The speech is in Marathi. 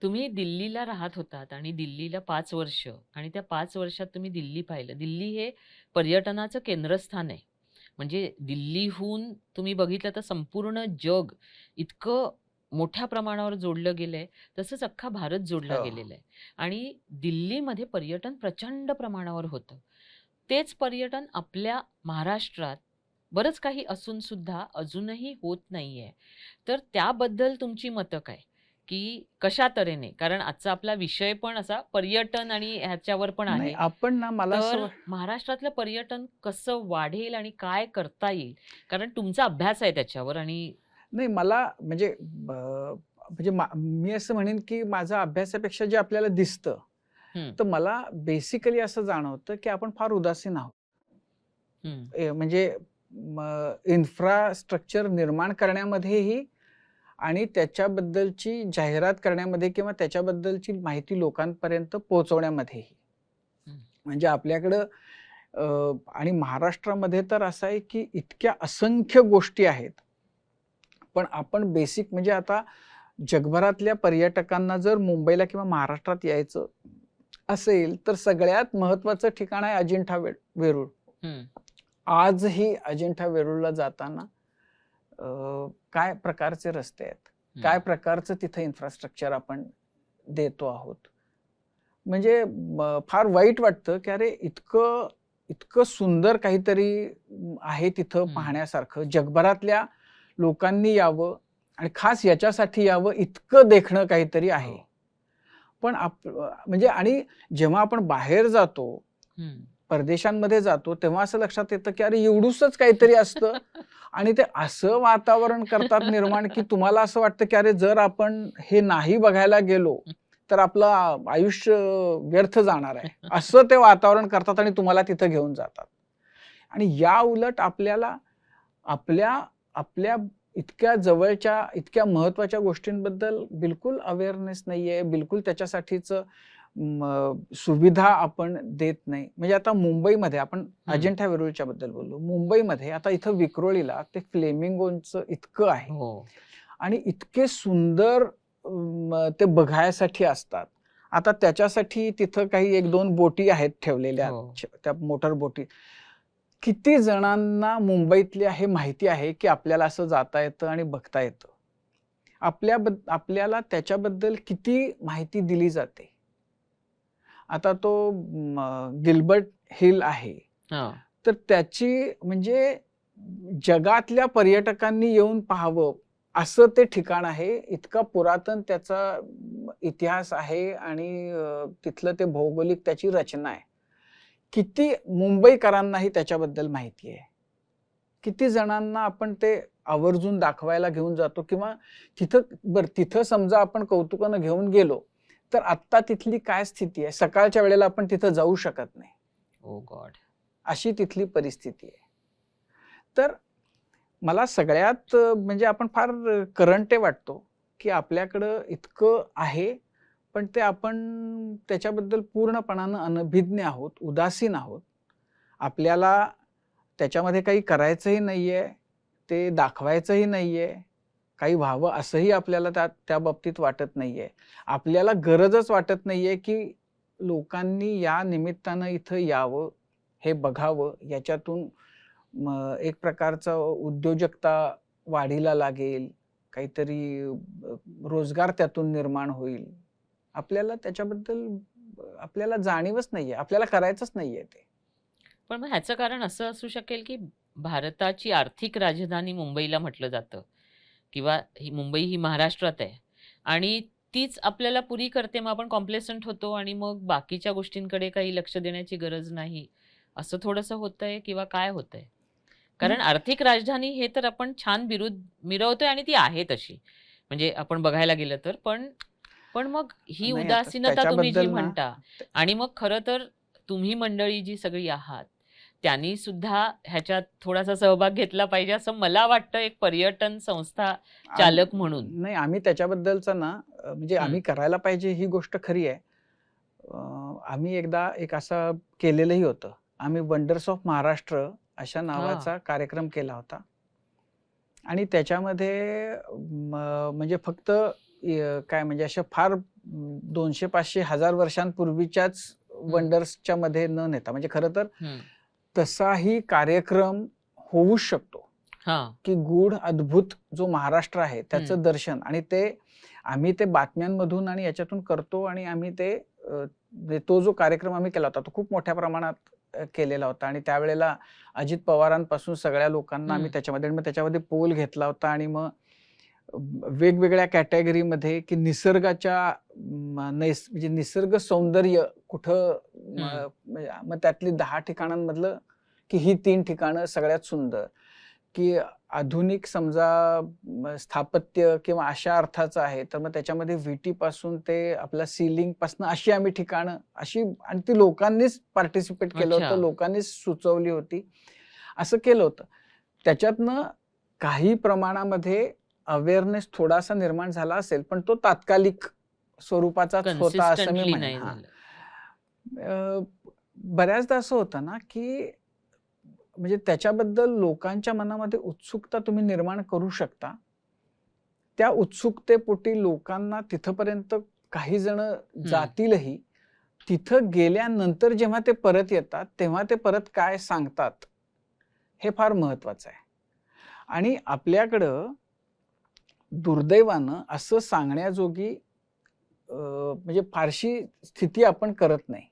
तुम्ही दिल्लीला राहत होतात आणि दिल्लीला 5 वर्ष आणि त्या 5 वर्षात तुम्ही दिल्ली पाहिलं. दिल्ली हे पर्यटनाचं केंद्रस्थान आहे. म्हणजे दिल्लीहून तुम्ही बघितलं तर संपूर्ण जग इतकं मोठ्या प्रमाणावर जोडलं गेलंय, तसंच अख्खा भारत जोडला हो. गेलेला आहे. आणि दिल्लीमध्ये पर्यटन प्रचंड प्रमाणावर होतं. तेच पर्यटन आपल्या महाराष्ट्रात बरंच काही असून सुद्धा अजूनही होत नाहीये. तर त्याबद्दल तुमची मतं काय? की कशा तऱ्हेने? कारण आजचा आपला विषय पण असा पर्यटन आणि ह्याच्यावर पण नाही आहे. आपण ना मला असं तर महाराष्ट्रातलं पर्यटन कसं वाढेल आणि काय करता येईल? कारण तुमचा अभ्यास आहे त्याच्यावर आणि नाही मला म्हणजे मी असं म्हणेन, की माझा अभ्यासापेक्षा जे आपल्याला दिसतं, हं, तर मला बेसिकली असं जाणवतं, की आपण फार उदासीन आहोत. हं, म्हणजे इन्फ्रास्ट्रक्चर निर्माण करण्यामध्येही आणि त्याच्याबद्दलची जाहिरात करण्यामध्ये किंवा त्याच्याबद्दलची माहिती लोकांपर्यंत पोहोचवण्यामध्येही. हं, म्हणजे आपल्याकडं अ, आणि महाराष्ट्रामध्ये तर असं आहे, की इतक्या असंख्य गोष्टी आहेत. पण आपण बेसिक म्हणजे आता जगभरातल्या पर्यटकांना जर मुंबईला किंवा महाराष्ट्रात यायचं असेल, तर सगळ्यात महत्त्वाचं ठिकाण आहे अजिंठा वेरूळ. हं, आजही अजिंठा वेरूळला जाताना अ, काय प्रकारचे रस्ते आहेत, हं, काय प्रकारचं तिथं इन्फ्रास्ट्रक्चर आपण देतो आहोत. म्हणजे फार वाईट वाटतं, की अरे इतकं इतकं सुंदर काहीतरी आहे तिथं हं. पाहण्यासारखं. जगभरातल्या लोकांनी यावं आणि खास याच्यासाठी यावं इतकं देखणं काहीतरी हो. आहे. पण म्हणजे आणि जेव्हा आपण बाहेर जातो, हं. परदेशांमध्ये जातो, तेव्हा असं लक्षात येतं, की अरे एवढुसच काहीतरी असतं आणि ते असं वातावरण करतात निर्माण, की तुम्हाला असं वाटतं, की अरे जर आपण हे नाही बघायला गेलो, तर आपलं आयुष्य व्यर्थ जाणार आहे. असं ते वातावरण करतात आणि तुम्हाला तिथं घेऊन जातात. आणि या उलट आपल्याला आपल्या आपल्या इतक्या जवळच्या, इतक्या महत्त्वाच्या गोष्टींबद्दल बिलकुल अवेअरनेस नाहीये, बिलकुल त्याच्यासाठीचं सुविधा आपण देत नाही. म्हणजे आता मुंबईमध्ये आपण हं. अजिंठा वेरूळच्या बद्दल बोललो. मुंबईमध्ये आता इथं विक्रोळीला ते फ्लेमिंगोचं इतकं आहे हो. आणि इतके सुंदर ते बघायसाठी असतात. आता त्याच्यासाठी तिथं काही 1-2 बोटी आहेत ठेवलेल्या हो. त्या मोटर बोटी. किती जणांना मुंबईतल्या हे माहिती आहे, की आपल्याला असं जाता येतं आणि बघता येतं. आपल्याला त्याच्याबद्दल किती माहिती दिली जाते. आता तो गिल्बर्ट हिल आहे. हां. तर त्याची म्हणजे जगातल्या पर्यटकांनी येऊन पाहावं, असं ते ठिकाण आहे. इतका पुरातन त्याचा इतिहास आहे आणि तिथलं ते भौगोलिक त्याची रचना आहे. किती मुंबईकरांनाही त्याच्याबद्दल माहिती आहे. किती जणांना आपण ते आवर्जून दाखवायला घेऊन जातो किंवा तिथं समजा आपण कौतुकानं घेऊन गेलो, तर आत्ता तिथली काय स्थिती आहे? सकाळच्या वेळेला आपण तिथं जाऊ शकत नाही. ओह गॉड! अशी तिथली परिस्थिती आहे. तर मला सगळ्यात म्हणजे आपण फार करंटे वाटतो, की आपल्याकडं इतकं आहे, पण ते आपण त्याच्याबद्दल पूर्णपणानं अनभिज्ञ आहोत, उदासीन आहोत. आपल्याला त्याच्यामध्ये काही करायचंही नाहीये, ते दाखवायचंही नाहीये, काही व्हावं असंही आपल्याला त्या त्या बाबतीत वाटत नाहीये. आपल्याला गरजच वाटत नाहीये, की लोकांनी या निमित्तानं इथं यावं, हे बघावं, याच्यातून एक प्रकारचा उद्योजकता वाढीला लागेल, काहीतरी रोजगार त्यातून निर्माण होईल. आपल्याला त्याच्याबद्दल आपल्याला जाणीवच नाहीये. आपल्याला करायचंच नाहीये ते. पण मग ह्याचं कारण असं असू शकेल, की भारताची आर्थिक राजधानी मुंबईला म्हटलं जातं किंवा मुंबई ही महाराष्ट्रात आहे आणि तीच आपल्याला पुरी करते. मग आपण कॉम्प्लेसंट होतो आणि मग बाकीच्या गोष्टींकडे काही लक्ष देण्याची गरज नाही. असं थोडंसं होतंय किंवा काय होतंय? कारण नाही, आर्थिक राजधानी हे तर आपण छान मिरवतोय आणि ती आहे तशी. म्हणजे आपण बघायला गेलं तर. पण पण मग ही नाही आता उदासीनता तुम्ही जी त्याच्याबद्दल ना म्हणता आणि मग खरं तर तुम्ही मंडळी जी सगळी आहात, त्यांनी सुद्धा ह्याच्यात थोडासा सहभाग घेतला पाहिजे असं मला वाटतं एक पर्यटन संस्था चालक म्हणून. नाही आम्ही त्याच्याबद्दलचा ना म्हणजे हं. आम्ही करायला पाहिजे ही गोष्ट खरी आहे. अ, आम्ही एकदा एक असं केलेलंही होतं. आम्ही वंडर्स ऑफ महाराष्ट्र अशा हां. नावाचा कार्यक्रम केला होता. आणि त्याच्यामध्ये म्हणजे फक्त काय म्हणजे अशा फार 200, 500, 1000 वर्षांपूर्वीच्याच वंडर्सच्या मध्ये न नेता, म्हणजे खरं तर तसाही कार्यक्रम होऊ शकतो की गूढ अद्भुत जो महाराष्ट्र आहे त्याचं दर्शन, आणि ते आम्ही ते बातम्यांमधून आणि याच्यातून करतो, आणि आम्ही ते तो जो कार्यक्रम आम्ही केला होता तो खूप मोठ्या प्रमाणात केलेला होता, आणि त्यावेळेला अजित पवारांपासून सगळ्या लोकांना आम्ही त्याच्यामध्ये, मग त्याच्यामध्ये पोल घेतला होता, आणि मग वेगवेगळ्या कॅटेगरीमध्ये की निसर्गाच्या म्हणजे निसर्ग सौंदर्य कुठं, मग त्यातली 10 ठिकाणांमधलं की ही 3 ठिकाणं सगळ्यात सुंदर, की आधुनिक समजा स्थापत्य किंवा अशा अर्थाचं आहे तर मग त्याच्यामध्ये विटी पासून ते आपल्या सिलिंग पासून अशी आम्ही ठिकाणं अशी, आणि ती लोकांनीच पार्टिसिपेट केलं होतं, लोकांनीच सुचवली होती, असं केलं होतं. त्याच्यातनं काही प्रमाणामध्ये अवेअरनेस थोडासा निर्माण झाला असेल, पण तो तात्कालिक स्वरूपाचाच होता असं मी म्हणेन. बऱ्याचदा असं होतं ना की म्हणजे त्याच्याबद्दल लोकांच्या मनामध्ये उत्सुकता तुम्ही निर्माण करू शकता, त्या उत्सुकतेपोटी लोकांना तिथपर्यंत काही जण जातीलही, तिथं गेल्यानंतर जेव्हा ते परत येतात तेव्हा ते परत काय सांगतात हे फार महत्वाचं आहे. आणि आपल्याकडं दुर्दैवानं असं सांगण्याजोगी म्हणजे फारशी स्थिती आपण करत नाही.